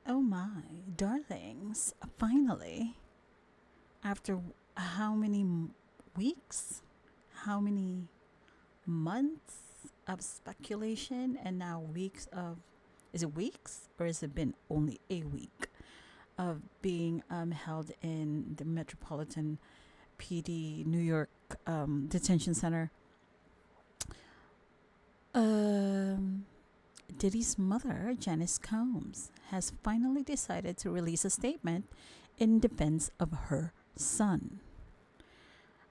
Oh my, darlings, finally, after how many weeks, how many months of speculation, and now weeks of, is it weeks or has it been only a week of being held in the Metropolitan PD New York Detention Center? Um, Diddy's mother, Janice Combs, has finally decided to release a statement in defense of her son,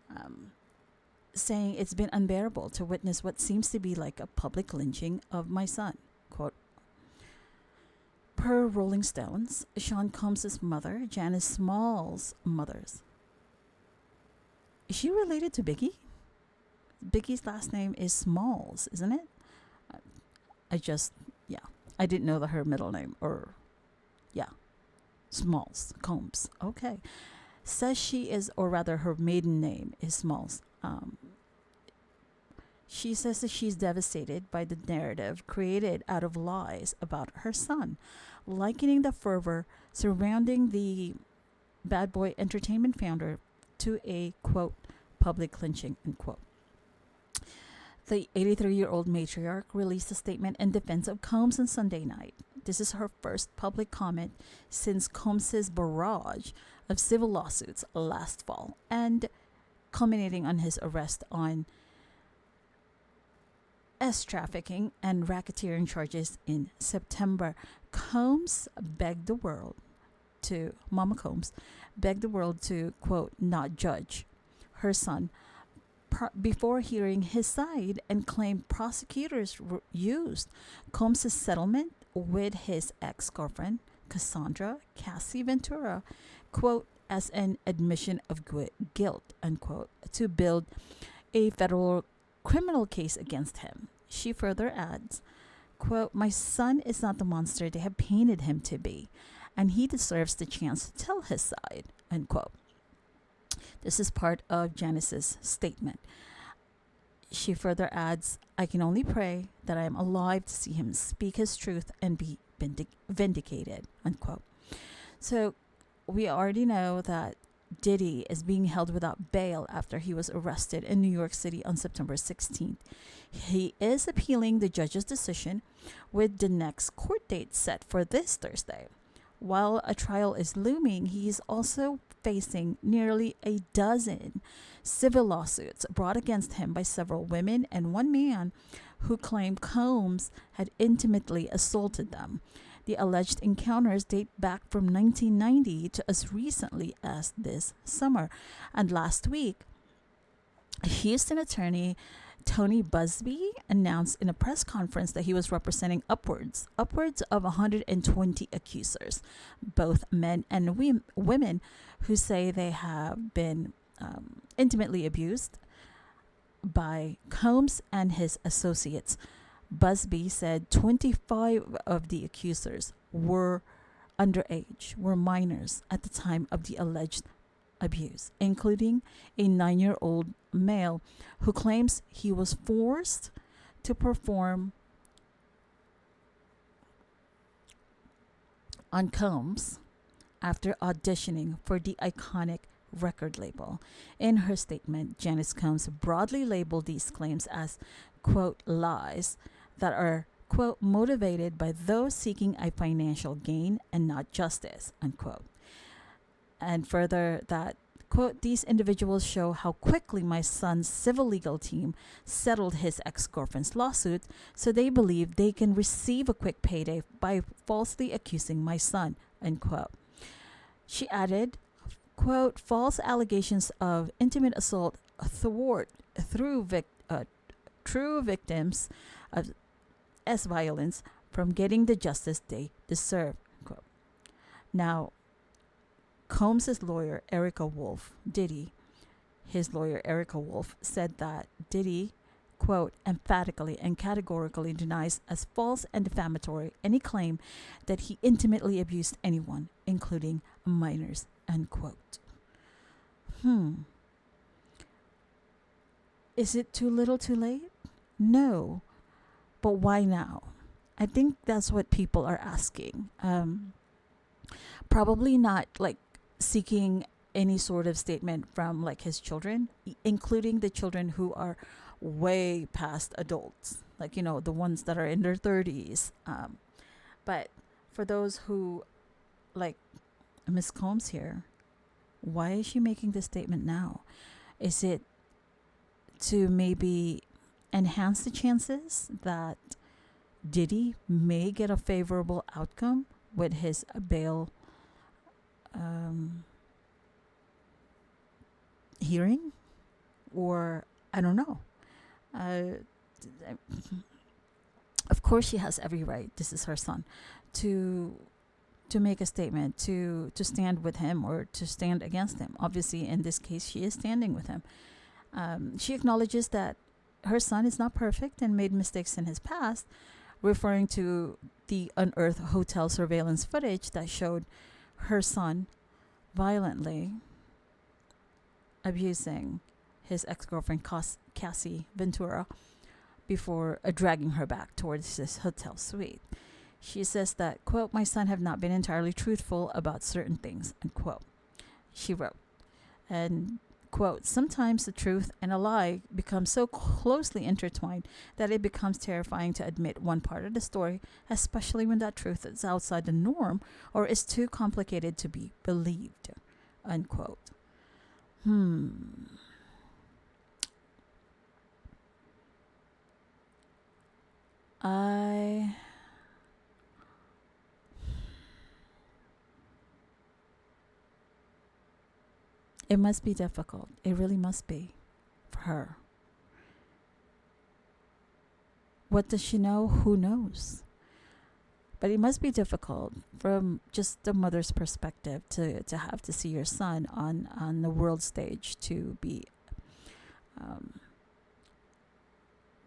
um, saying it's been unbearable to witness what seems to be like a public lynching of my son. Quote, per Rolling Stones, Sean Combs' mother, Janice Small's mother's. Is she related to Biggie? Biggie's last name is Smalls, isn't it? I just, yeah, I didn't know that her middle name, or, yeah, Smalls, Combs. Okay. Says she is, or rather, her maiden name is Smalls. She says that she's devastated by the narrative created out of lies about her son, likening the fervor surrounding the Bad Boy Entertainment founder to a, quote, public lynching, unquote. The 83-year-old matriarch released a statement in defense of Combs on Sunday night. This is her first public comment since Combs' barrage of civil lawsuits last fall, and culminating on his arrest on trafficking and racketeering charges in September. Mama Combs begged the world to, quote, not judge her son before hearing his side, and claimed prosecutors used Combs' settlement with his ex-girlfriend, Cassandra Cassie Ventura, quote, as an admission of guilt, unquote, to build a federal criminal case against him. She further adds, quote, my son is not the monster they have painted him to be, and he deserves the chance to tell his side, unquote. This is part of Janice's statement. She further adds, I can only pray that I am alive to see him speak his truth and be vindicated, unquote. So we already know that Diddy is being held without bail after he was arrested in New York City on September 16th. He is appealing the judge's decision, with the next court date set for this Thursday. While a trial is looming, he is also facing nearly a dozen civil lawsuits brought against him by several women and one man who claimed Combs had intimately assaulted them. The alleged encounters date back from 1990 to as recently as this summer. And last week, Houston attorney Tony Busby announced in a press conference that he was representing upwards of 120 accusers, both men and women, who say they have been intimately abused by Combs and his associates. Busby said 25 of the accusers were underage, were minors at the time of the alleged abuse, including a 9-year-old male who claims he was forced to perform on Combs after auditioning for the iconic record label. In her statement, Janice Combs broadly labeled these claims as, quote, lies that are, quote, motivated by those seeking a financial gain and not justice, unquote. And further that, quote, these individuals show how quickly my son's civil legal team settled his ex-girlfriend's lawsuit, so they believe they can receive a quick payday by falsely accusing my son, unquote. She added, quote, false allegations of intimate assault thwart true victims of violence from getting the justice they deserve, unquote. Now, Combs' lawyer, Erica Wolf, his lawyer, Erica Wolf, said that Diddy, quote, emphatically and categorically denies as false and defamatory any claim that he intimately abused anyone, including minors, unquote. Is it too little too late? No. But why now? I think that's what people are asking. Probably not like seeking any sort of statement from like his children, including the children who are way past adults, like, the ones that are in their 30s. But for those who, like Miss Combs here, why is she making this statement now? Is it to maybe enhance the chances that Diddy may get a favorable outcome with his bail hearing? Or I don't know. Uh, of course, she has every right. This is her son, to make a statement, to stand with him or to stand against him. Obviously, in this case, she is standing with him. She acknowledges that her son is not perfect and made mistakes in his past, referring to the unearthed hotel surveillance footage that showed her son violently abusing his ex-girlfriend Cassie Ventura before dragging her back towards his hotel suite. She says that, quote, "My son have not been entirely truthful about certain things," unquote. She wrote, and quote, "Sometimes the truth and a lie become so closely intertwined that it becomes terrifying to admit one part of the story, especially when that truth is outside the norm or is too complicated to be believed," unquote. It must be difficult. It really must be for her. What does she know? Who knows? But it must be difficult from just the mother's perspective to have to see your son on the world stage, to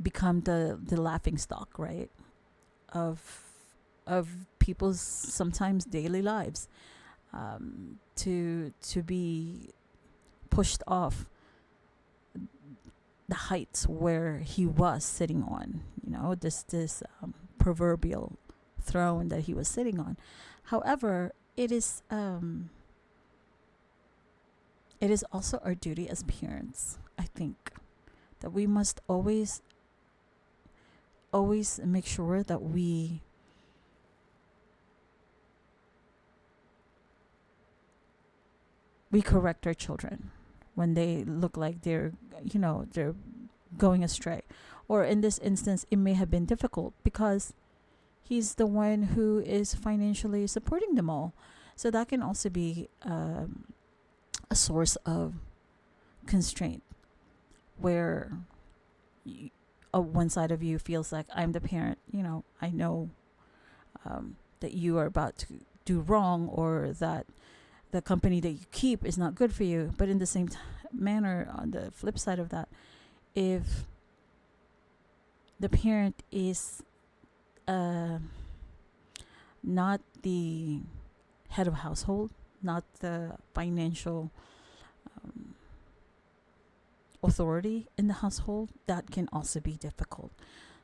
become the laughing stock, right? Of people's sometimes daily lives, to be pushed off the heights where he was sitting on, this proverbial throne that he was sitting on. However, it is also our duty as parents, I think, that we must always make sure that we correct our children when they look like they're going astray. Or in this instance, it may have been difficult because he's the one who is financially supporting them all. So that can also be a source of constraint, where one side of you feels like, I'm the parent, I know that you are about to do wrong, or that the company that you keep is not good for you. But in the same manner, on the flip side of that, if the parent is not the head of household, not the financial authority in the household, that can also be difficult.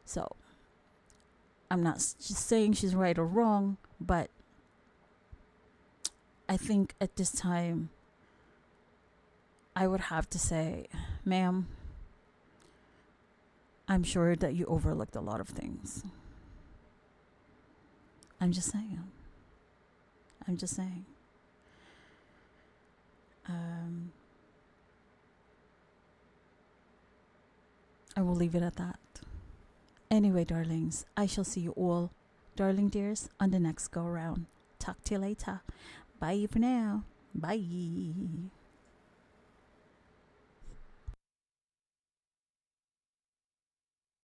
So I'm not just saying she's right or wrong, but I think at this time I would have to say, ma'am, I'm sure that you overlooked a lot of things. I'm just saying. I will leave it at that. Anyway, darlings, I shall see you all, darling dears, on the next go around. Talk to you later. Bye for now. Bye.